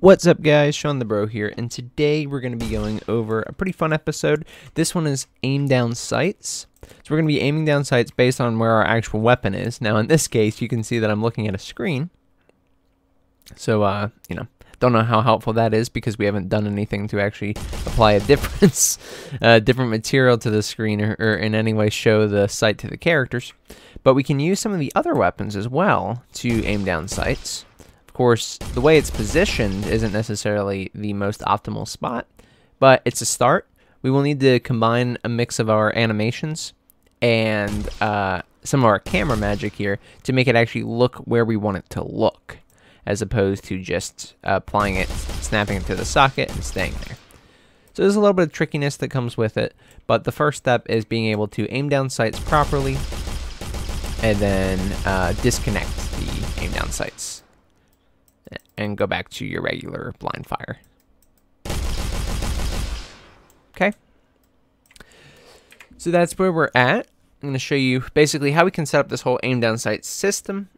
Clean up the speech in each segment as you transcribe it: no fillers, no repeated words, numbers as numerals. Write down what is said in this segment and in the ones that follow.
What's up guys, Shawnthebro here, and today we're going to be going over a pretty fun episode. This one is aim down sights. So we're going to be aiming down sights based on where our actual weapon is. Now in this case, you can see that I'm looking at a screen. So, don't know how helpful that is because we haven't done anything to actually apply a different material to the screen or in any way show the sight to the characters. But we can use some of the other weapons as well to aim down sights. Of course, the way it's positioned isn't necessarily the most optimal spot, but it's a start. We will need to combine a mix of our animations and some of our camera magic here to make it actually look where we want it to look, as opposed to just applying it, snapping it to the socket, and staying there. So there's a little bit of trickiness that comes with it, but the first step is being able to aim down sights properly, and then disconnect the aim down sights, and go back to your regular blind fire. Okay. So that's where we're at. I'm going to show you basically how we can set up this whole aim down sights system.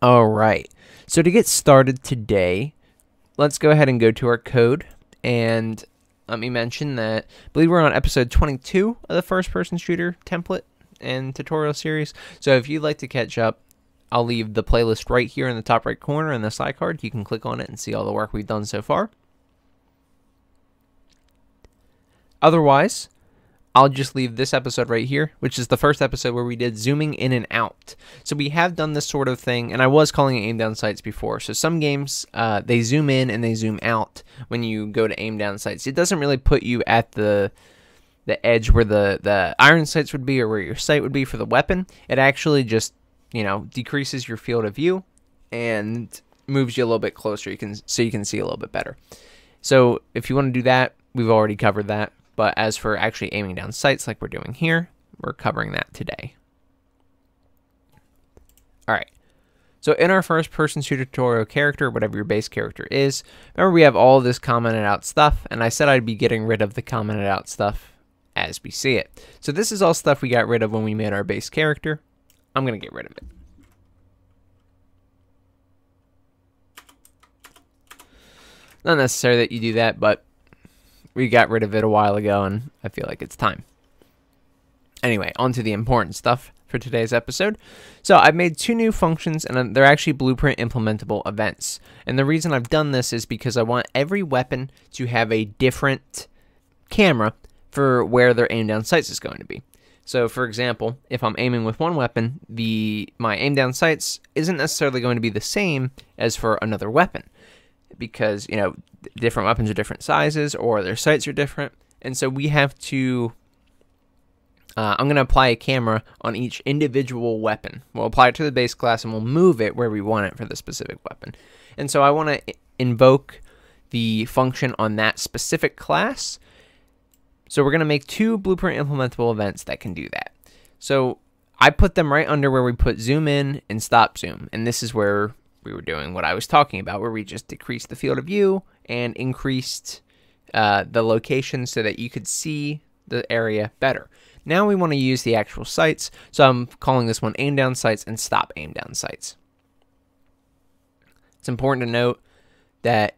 Alright, so to get started today, let's go ahead and go to our code, and let me mention that I believe we're on episode 22 of the first-person shooter template and tutorial series. So if you'd like to catch up, I'll leave the playlist right here in the top right corner in the side card. You can click on it and see all the work we've done so far. Otherwise, I'll just leave this episode right here, which is the first episode where we did zooming in and out. So we have done this sort of thing, and I was calling it aim down sights before. So some games, they zoom in and they zoom out when you go to aim down sights. It doesn't really put you at the edge where the iron sights would be or where your sight would be for the weapon. It actually just, decreases your field of view and moves you a little bit closer so you can see a little bit better. So if you want to do that, we've already covered that. But as for actually aiming down sights like we're doing here, we're covering that today. Alright, so in our first person shooter tutorial character, whatever your base character is, remember we have all this commented out stuff, and I said I'd be getting rid of the commented out stuff as we see it. So this is all stuff we got rid of when we made our base character. I'm going to get rid of it. Not necessary that you do that, but we got rid of it a while ago, and I feel like it's time. Anyway, on to the important stuff for today's episode. So I've made two new functions, and they're actually blueprint implementable events. And the reason I've done this is because I want every weapon to have a different camera for where their aim down sights is going to be. So for example, if I'm aiming with one weapon, my aim down sights isn't necessarily going to be the same as for another weapon, because different weapons are different sizes or their sights are different, and so we have to I'm going to apply a camera on each individual weapon. We'll apply it to the base class and we'll move it where we want it for the specific weapon. And so I want to invoke the function on that specific class. So we're going to make two blueprint implementable events that can do that. So I put them right under where we put zoom in and stop zoom, and this is where we were doing what I was talking about, where we just decreased the field of view and increased the location so that you could see the area better. Now we want to use the actual sights, so I'm calling this one aim down sights and stop aim down sights. It's important to note that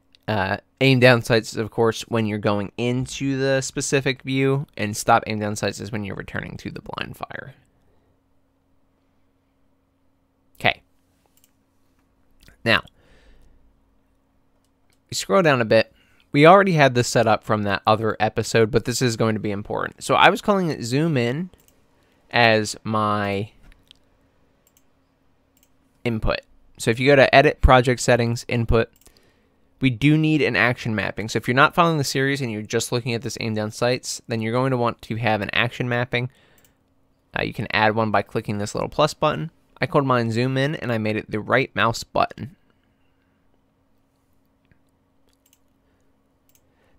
aim down sights is, of course, when you're going into the specific view, and stop aim down sights is when you're returning to the blind fire. Okay. Now, we scroll down a bit. We already had this set up from that other episode, but this is going to be important. So I was calling it zoom in as my input. So if you go to edit, project settings, input, we do need an action mapping. So if you're not following the series and you're just looking at this aim down sights, then you're going to want to have an action mapping. You can add one by clicking this little plus button. I called mine zoom in, and I made it the right mouse button.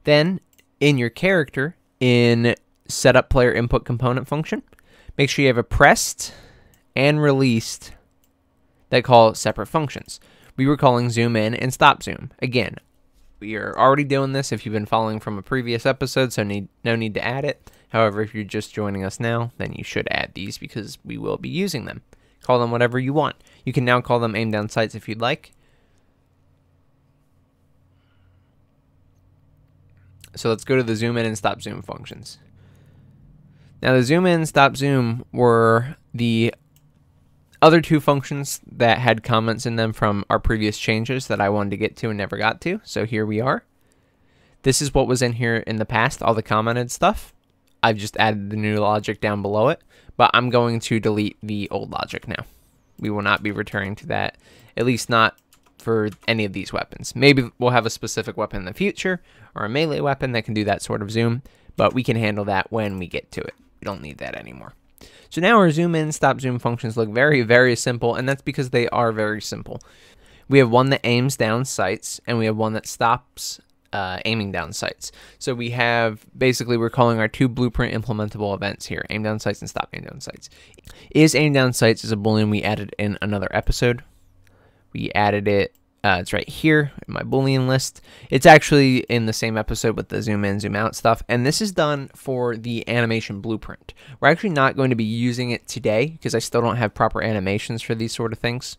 Then, in your character, in setup player input component function, make sure you have a pressed and released that call separate functions. We were calling zoom in and stop zoom. Again, we are already doing this if you've been following from a previous episode, so no need to add it. However, if you're just joining us now, then you should add these because we will be using them. Call them whatever you want. You can now call them aim down sights if you'd like. So let's go to the zoom in and stop zoom functions. Now the zoom in, stop zoom were the other two functions that had comments in them from our previous changes that I wanted to get to and never got to. So here we are. This is what was in here in the past, all the commented stuff. I've just added the new logic down below it, but I'm going to delete the old logic now. We will not be returning to that, at least not for any of these weapons. Maybe we'll have a specific weapon in the future or a melee weapon that can do that sort of zoom, but we can handle that when we get to it. We don't need that anymore. So now our zoom in, stop zoom functions look very, very simple, and that's because they are very simple. We have one that aims down sights, and we have one that stops aiming down sights. So we have, basically we're calling our two blueprint implementable events here, aim down sights and stop aim down sights. Is aim down sights is a boolean we added in another episode. We added it, it's right here in my boolean list. It's actually in the same episode with the zoom in, zoom out stuff, and this is done for the animation blueprint. We're actually not going to be using it today because I still don't have proper animations for these sort of things.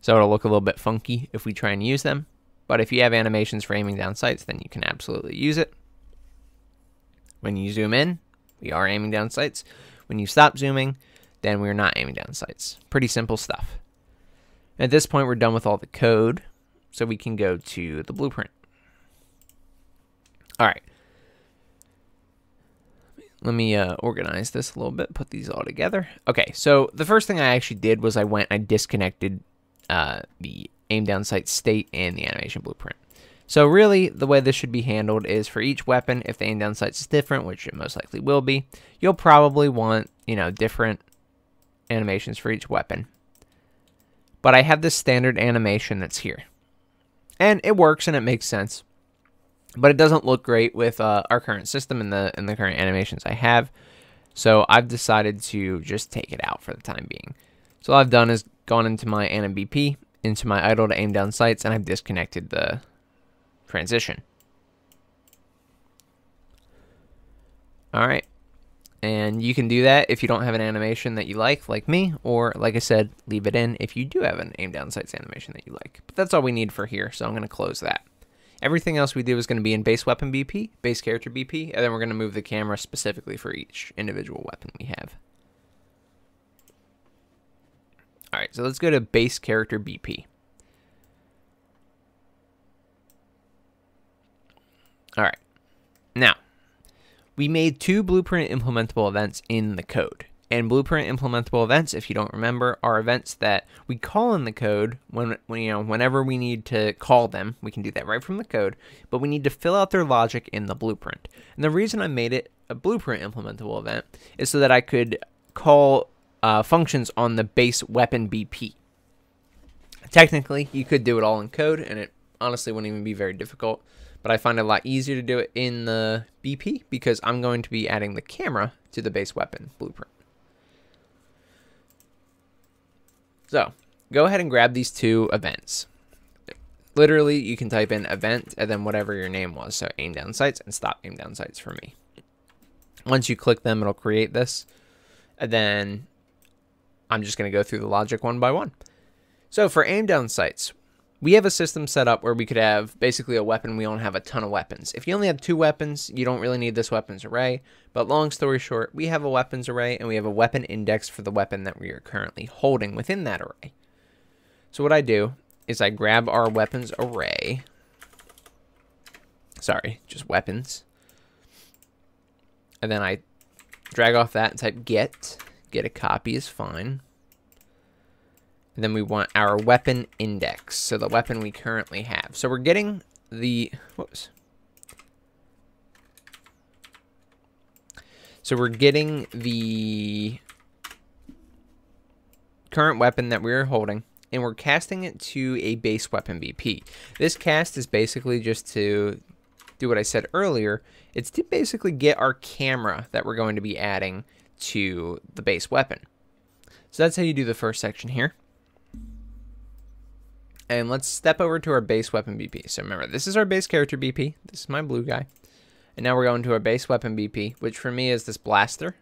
So it'll look a little bit funky if we try and use them. But if you have animations for aiming down sights, then you can absolutely use it. When you zoom in, we are aiming down sights. When you stop zooming, then we're not aiming down sights. Pretty simple stuff. At this point, we're done with all the code, so we can go to the blueprint. All right. Let me organize this a little bit, put these all together. Okay, so the first thing I actually did was I disconnected the aim down sight state and the animation blueprint. So really, the way this should be handled is for each weapon, if the aim down sight is different, which it most likely will be, you'll probably want, different animations for each weapon. But I have this standard animation that's here. And it works and it makes sense. But it doesn't look great with our current system and the current animations I have. So I've decided to just take it out for the time being. So all I've done is gone into my anim BP, into my idle to aim down sights, and I've disconnected the transition. Alright. And you can do that if you don't have an animation that you like me, or like I said, leave it in if you do have an aim down sights animation that you like. But that's all we need for here, so I'm going to close that. Everything else we do is going to be in base weapon BP, base character BP, and then we're going to move the camera specifically for each individual weapon we have. Alright, so let's go to base character BP. Alright, now, we made two blueprint implementable events in the code. And blueprint implementable events, if you don't remember, are events that we call in the code whenever we need to call them. We can do that right from the code, but we need to fill out their logic in the blueprint. And the reason I made it a blueprint implementable event is so that I could call functions on the base weapon BP. Technically, you could do it all in code, and it honestly wouldn't even be very difficult. But I find it a lot easier to do it in the BP because I'm going to be adding the camera to the base weapon blueprint. So, go ahead and grab these two events. Literally, you can type in event and then whatever your name was. So, aim down sights and stop aim down sights for me. Once you click them, it'll create this. And then I'm just going to go through the logic one by one. So, for aim down sights, we have a system set up where we could have basically a weapon. We don't have a ton of weapons. If you only have 2 weapons, you don't really need this weapons array. But long story short, we have a weapons array and we have a weapon index for the weapon that we are currently holding within that array. So what I do is I grab our weapons array. Sorry, just weapons. And then I drag off that and type get. Get a copy is fine. And then we want our weapon index, so the weapon we currently have. So we're getting the, So we're getting the current weapon that we're holding, and we're casting it to a base weapon BP. This cast is basically just to do what I said earlier. It's to basically get our camera that we're going to be adding to the base weapon. So that's how you do the first section here. And let's step over to our base weapon BP. So remember, this is our base character BP. This is my blue guy. And now we're going to our base weapon BP, which for me is this blaster.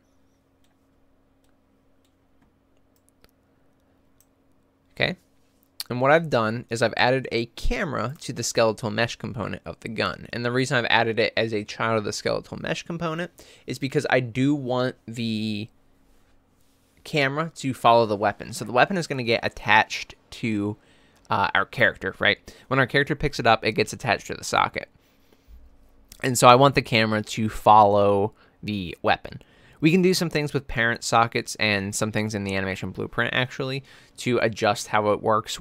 Okay. And what I've done is I've added a camera to the skeletal mesh component of the gun. And the reason I've added it as a child of the skeletal mesh component is because I do want the camera to follow the weapon. So the weapon is going to get attached to our character, right? When our character picks it up, it gets attached to the socket. And so I want the camera to follow the weapon. We can do some things with parent sockets and some things in the animation blueprint, actually, to adjust how it works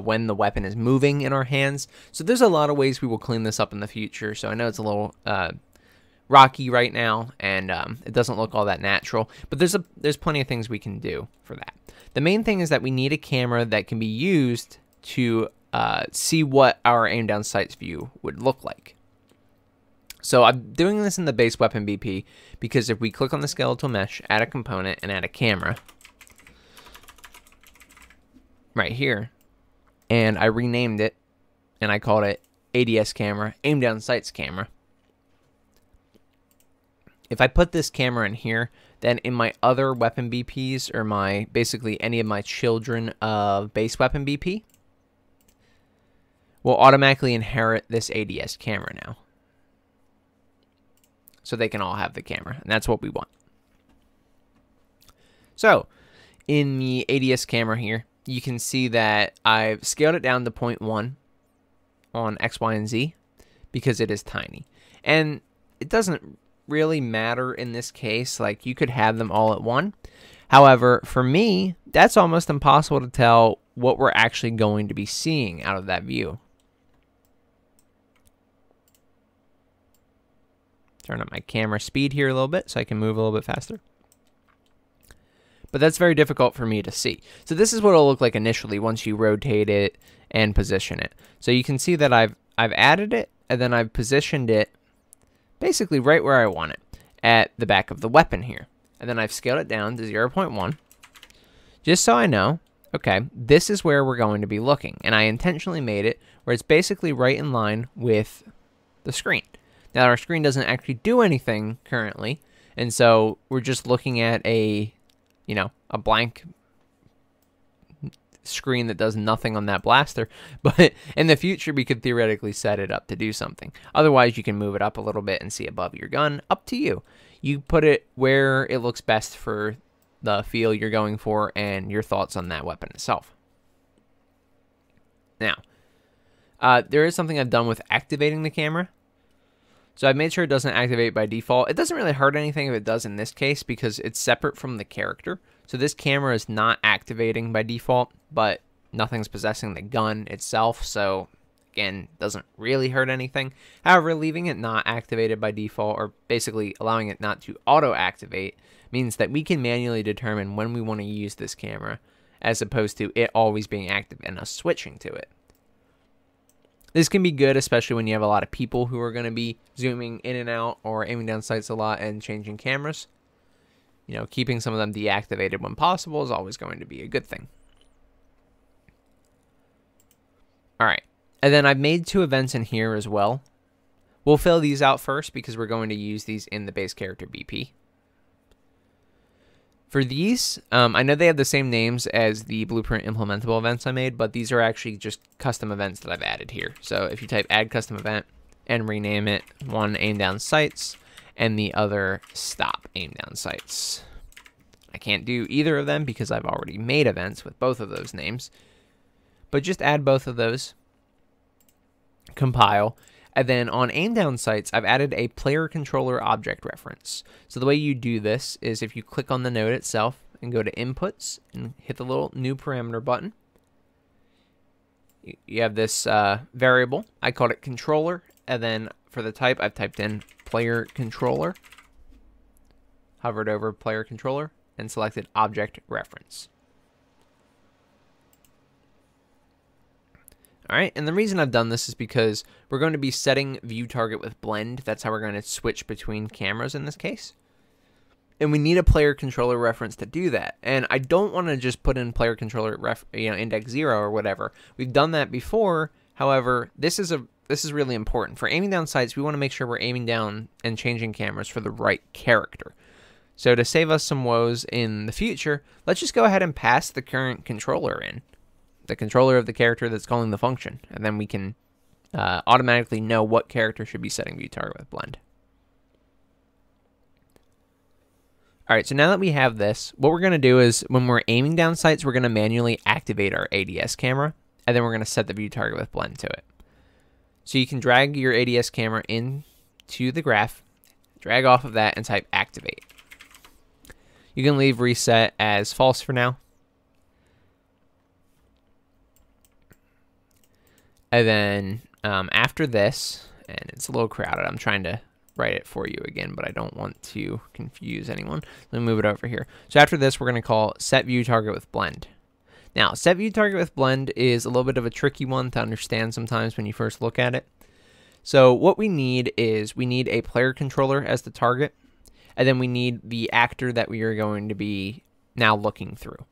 when the weapon is moving in our hands. So there's a lot of ways we will clean this up in the future. So I know it's a little rocky right now, and it doesn't look all that natural. But there's plenty of things we can do for that. The main thing is that we need a camera that can be used to see what our aim down sights view would look like. So I'm doing this in the base weapon BP because if we click on the skeletal mesh, add a component, and add a camera right here, and I renamed it, and I called it ADS camera, aim down sights camera. If I put this camera in here, then in my other weapon BPs, or my basically any of my children of base weapon BP, will automatically inherit this ADS camera now. So they can all have the camera, and that's what we want. So, in the ADS camera here, you can see that I've scaled it down to 0.1 on X, Y, and Z because it is tiny. And it doesn't really matter in this case, like you could have them all at 1. However, for me, that's almost impossible to tell what we're actually going to be seeing out of that view. Turn up my camera speed here a little bit so I can move a little bit faster. But that's very difficult for me to see. So this is what it'll look like initially once you rotate it and position it. So you can see that I've added it, and then I've positioned it basically right where I want it, at the back of the weapon here. And then I've scaled it down to 0.1, just so I know, okay, this is where we're going to be looking. And I intentionally made it where it's basically right in line with the screen. Now, our screen doesn't actually do anything currently, and so we're just looking at a blank screen that does nothing on that blaster. But in the future, we could theoretically set it up to do something. Otherwise, you can move it up a little bit and see above your gun. Up to you. You put it where it looks best for the feel you're going for and your thoughts on that weapon itself. Now, there is something I've done with activating the camera. So I've made sure it doesn't activate by default. It doesn't really hurt anything if it does in this case because it's separate from the character. So this camera is not activating by default, but nothing's possessing the gun itself. So again, doesn't really hurt anything. However, leaving it not activated by default, or basically allowing it not to auto-activate, means that we can manually determine when we want to use this camera, as opposed to it always being active and us switching to it. This can be good, especially when you have a lot of people who are going to be zooming in and out or aiming down sights a lot and changing cameras. You know, keeping some of them deactivated when possible is always going to be a good thing. All right. And then I've made 2 events in here as well. We'll fill these out first because we're going to use these in the base character BP. For these, I know they have the same names as the Blueprint Implementable events I made, but these are actually just custom events that I've added here. So if you type add custom event and rename it, one aim down sights and the other stop aim down sights. I can't do either of them because I've already made events with both of those names, but just add both of those, compile. And then on aim down sights, I've added a player controller object reference. So the way you do this is if you click on the node itself and go to inputs and hit the little new parameter button, you have this variable. I called it controller. And then for the type, I've typed in player controller, hovered over player controller, and selected object reference. All right, and the reason I've done this is because we're going to be setting view target with blend. That's how we're going to switch between cameras in this case. And we need a player controller reference to do that. And I don't want to just put in player controller index 0 or whatever. We've done that before. However, this is really important. For aiming down sights, we want to make sure we're aiming down and changing cameras for the right character. So to save us some woes in the future, let's just go ahead and pass the current controller in. the controller of the character that's calling the function, and then we can automatically know what character should be setting view target with blend. All right, so now that we have this, what we're going to do is when we're aiming down sights, we're going to manually activate our ADS camera, and then we're going to set the view target with blend to it. So you can drag your ADS camera into the graph, drag off of that, and type activate. You can leave reset as false for now. And then after this, and it's a little crowded, I'm trying to write it for you again, but I don't want to confuse anyone. Let me move it over here. So after this, we're going to call set view target with blend. Now, set view target with blend is a little bit of a tricky one to understand sometimes when you first look at it. So what we need is we need a player controller as the target, and then we need the actor that we are going to be now looking through.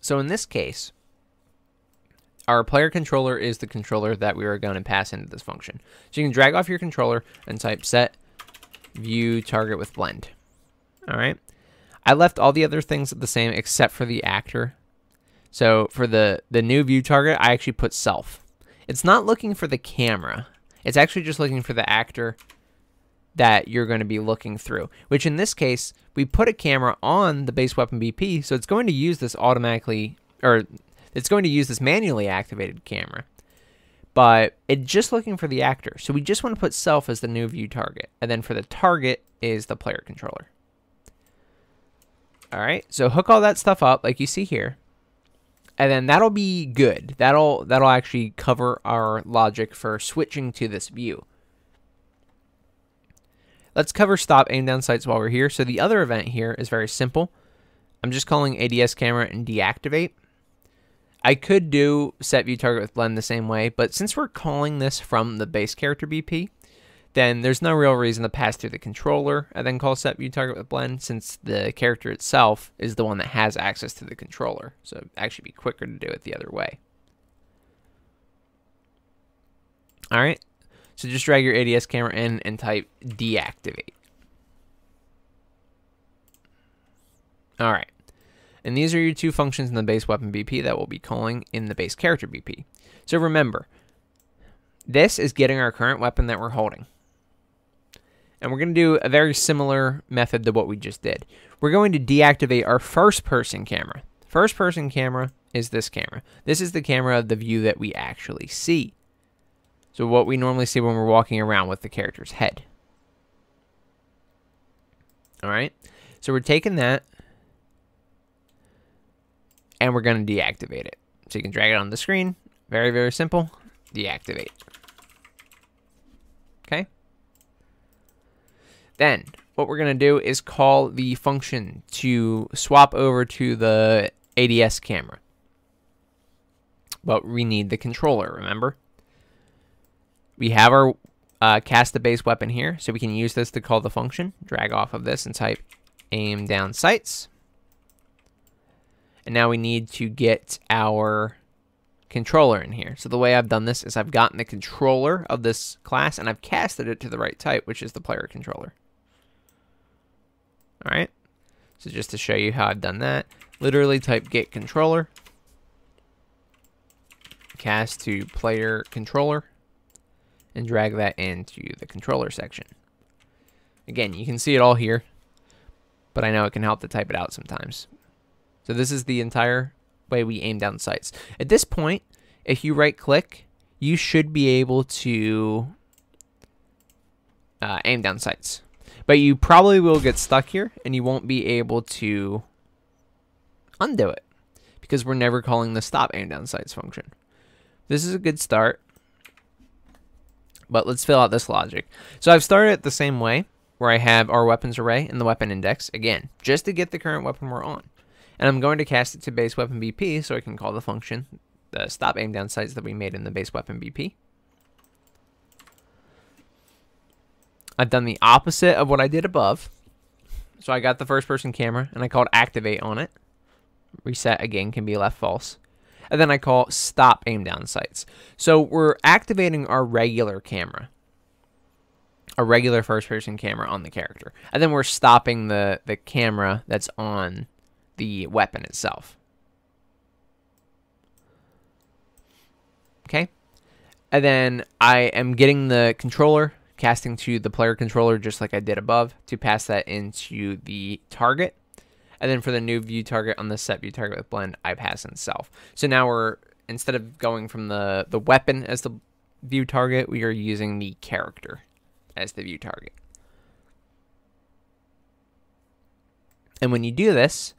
So in this case, our player controller is the controller that we are going to pass into this function. So you can drag off your controller and type set view target with blend. All right. I left all the other things the same except for the actor. So for the new view target, I actually put self. It's not looking for the camera. It's actually just looking for the actor that you're going to be looking through, which in this case, we put a camera on the base weapon BP, so it's going to use this automatically, or it's going to use this manually activated camera, but it's just looking for the actor. So we just want to put self as the new view target, and then for the target is the player controller. All right, so hook all that stuff up like you see here, and then that'll be good. That'll actually cover our logic for switching to this view. Let's cover stop aim down sights while we're here. So the other event here is very simple. I'm just calling ADS camera and deactivate. I could do set view target with blend the same way, but since we're calling this from the base character BP, then there's no real reason to pass through the controller and then call set view target with blend, since the character itself is the one that has access to the controller. So it'd actually be quicker to do it the other way. All right, so just drag your ADS camera in and type deactivate. All right. And these are your two functions in the base weapon BP that we'll be calling in the base character BP. So remember, this is getting our current weapon that we're holding. And we're going to do a very similar method to what we just did. We're going to deactivate our first-person camera. First-person camera is this camera. This is the camera of the view that we actually see. So what we normally see when we're walking around with the character's head. All right? So we're taking that, and we're going to deactivate it. So you can drag it on the screen. Very, very simple. Deactivate. Okay. Then what we're going to do is call the function to swap over to the ADS camera. But we need the controller, remember? We have our cast the base weapon here, so we can use this to call the function. Drag off of this and type aim down sights. And now we need to get our controller in here. So the way I've done this is I've gotten the controller of this class and I've casted it to the right type, which is the player controller. All right. So just to show you how I've done that, literally type get controller, cast to player controller, and drag that into the controller section. Again, you can see it all here, but I know it can help to type it out sometimes. So this is the entire way we aim down sights. At this point, if you right click, you should be able to aim down sights. But you probably will get stuck here and you won't be able to undo it because we're never calling the stop aim down sights function. This is a good start, but let's fill out this logic. So I've started it the same way where I have our weapons array and the weapon index, again, just to get the current weapon we're on. And I'm going to cast it to base weapon BP so I can call the function, the stop aim down sights that we made in the base weapon BP. I've done the opposite of what I did above. So I got the first person camera and I called activate on it. Reset again can be left false. And then I call stop aim down sights. So we're activating our regular camera. A regular first person camera on the character. And then we're stopping the camera that's on the weapon itself. Okay. And then I am getting the controller, casting to the player controller just like I did above to pass that into the target. And then for the new view target on the set view target with blend, I pass in self. So now we're, instead of going from the weapon as the view target, we are using the character as the view target. And when you do this,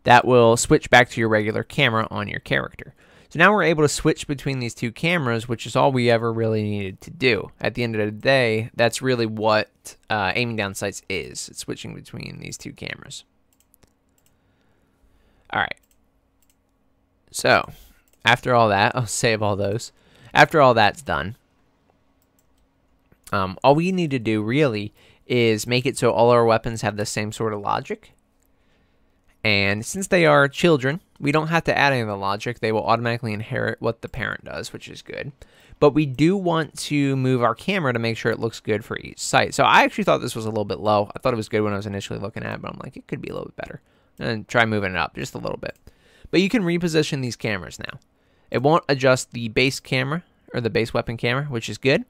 that will switch back to your regular camera on your character. So now we're able to switch between these two cameras, which is all we ever really needed to do. At the end of the day, that's really what aiming down sights is. It's switching between these two cameras. All right. So after all that, I'll save all those. After all that's done, all we need to do really is make it so all our weapons have the same sort of logic. And since they are children, we don't have to add any of the logic. They will automatically inherit what the parent does, which is good. But we do want to move our camera to make sure it looks good for each sight. So I actually thought this was a little bit low. I thought it was good when I was initially looking at it, but I'm like, it could be a little bit better. And try moving it up just a little bit. But you can reposition these cameras now. It won't adjust the base camera or the base weapon camera, which is good.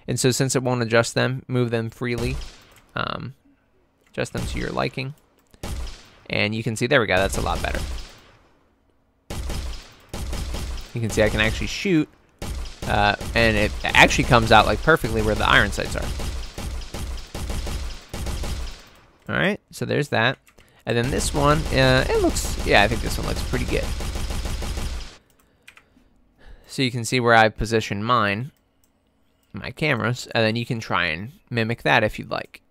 And so since it won't adjust them, move them freely. Adjust them to your liking. And you can see, there we go, that's a lot better. You can see I can actually shoot, and it actually comes out like perfectly where the iron sights are. All right, so there's that. And then this one, it looks, yeah, I think this one looks pretty good. So you can see where I've positioned my cameras, and then you can try and mimic that if you'd like.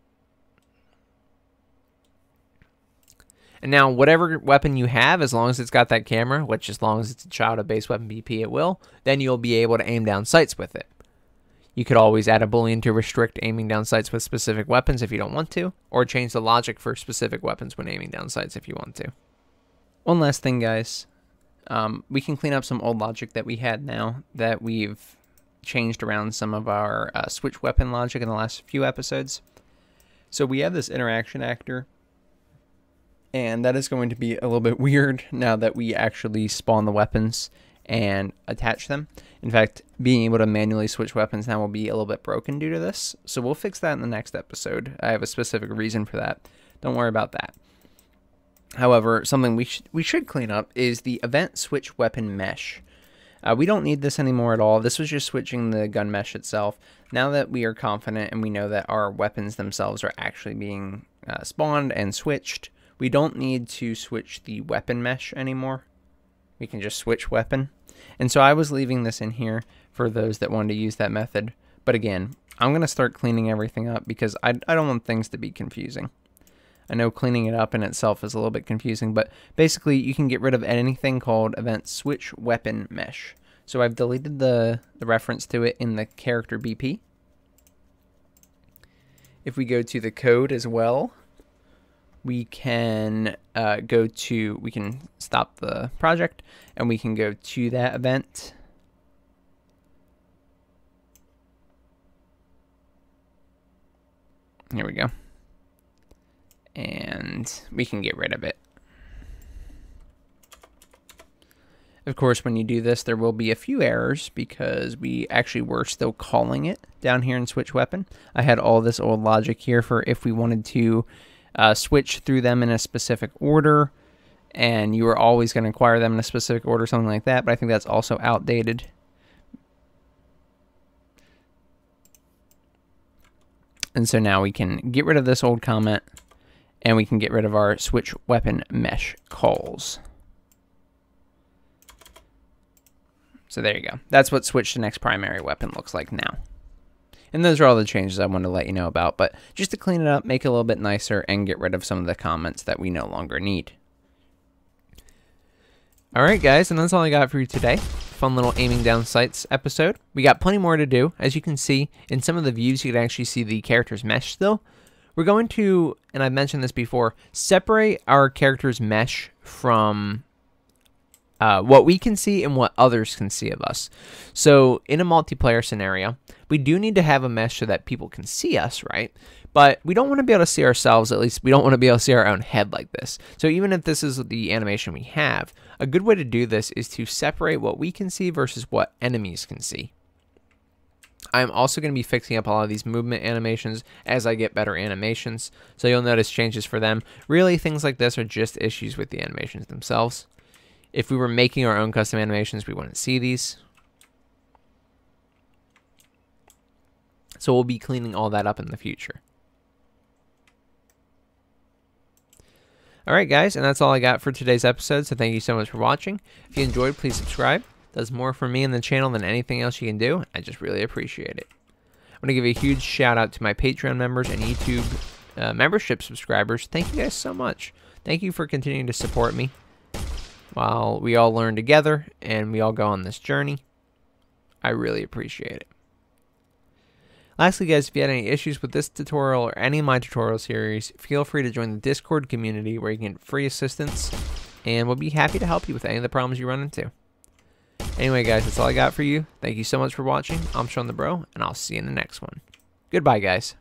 And now, whatever weapon you have, as long as it's got that camera, which as long as it's a child of base weapon BP, it will, then you'll be able to aim down sights with it. You could always add a boolean to restrict aiming down sights with specific weapons if you don't want to, or change the logic for specific weapons when aiming down sights if you want to. One last thing, guys. We can clean up some old logic that we had now that we've changed around some of our switch weapon logic in the last few episodes. So we have this interaction actor. And that is going to be a little bit weird now that we actually spawn the weapons and attach them. In fact, being able to manually switch weapons now will be a little bit broken due to this. So we'll fix that in the next episode. I have a specific reason for that. Don't worry about that. However, something we should clean up is the event switch weapon mesh. We don't need this anymore at all. This was just switching the gun mesh itself. Now that we are confident and we know that our weapons themselves are actually being spawned and switched, we don't need to switch the weapon mesh anymore. We can just switch weapon. And so I was leaving this in here for those that wanted to use that method. But again, I'm going to start cleaning everything up because I don't want things to be confusing. I know cleaning it up in itself is a little bit confusing, but basically you can get rid of anything called event switch weapon mesh. So I've deleted the reference to it in the character BP. If we go to the code as well, we can we can stop the project and we can go to that event. Here we go. And we can get rid of it. Of course, when you do this, there will be a few errors because we actually were still calling it down here in switch weapon. I had all this old logic here for if we wanted to switch through them in a specific order, and you were always going to acquire them in a specific order, something like that, but I think that's also outdated. And so now we can get rid of this old comment, and we can get rid of our switch weapon mesh calls. So there you go. That's what switch to next primary weapon looks like now. And those are all the changes I wanted to let you know about, but just to clean it up, make it a little bit nicer, and get rid of some of the comments that we no longer need. Alright guys, and that's all I got for you today. Fun little aiming down sights episode. We got plenty more to do. As you can see, in some of the views you can actually see the character's mesh still. We're going to, and I've mentioned this before, separate our character's mesh from what we can see and what others can see of us. So in a multiplayer scenario, we do need to have a mesh so that people can see us, right? But we don't want to be able to see ourselves. At least we don't want to be able to see our own head like this. So even if this is the animation we have, a good way to do this is to separate what we can see versus what enemies can see. I'm also going to be fixing up a lot of these movement animations as I get better animations. So you'll notice changes for them. Really, things like this are just issues with the animations themselves. If we were making our own custom animations, we wouldn't see these. So we'll be cleaning all that up in the future. Alright guys, and that's all I got for today's episode, so thank you so much for watching. If you enjoyed, please subscribe. It does more for me and the channel than anything else you can do. I just really appreciate it. I want to give a huge shout out to my Patreon members and YouTube membership subscribers. Thank you guys so much. Thank you for continuing to support me while we all learn together and we all go on this journey. I really appreciate it. Lastly, guys, if you had any issues with this tutorial or any of my tutorial series, feel free to join the Discord community where you can get free assistance, and we'll be happy to help you with any of the problems you run into. Anyway, guys, that's all I got for you. Thank you so much for watching. I'm Shawnthebro, and I'll see you in the next one. Goodbye, guys.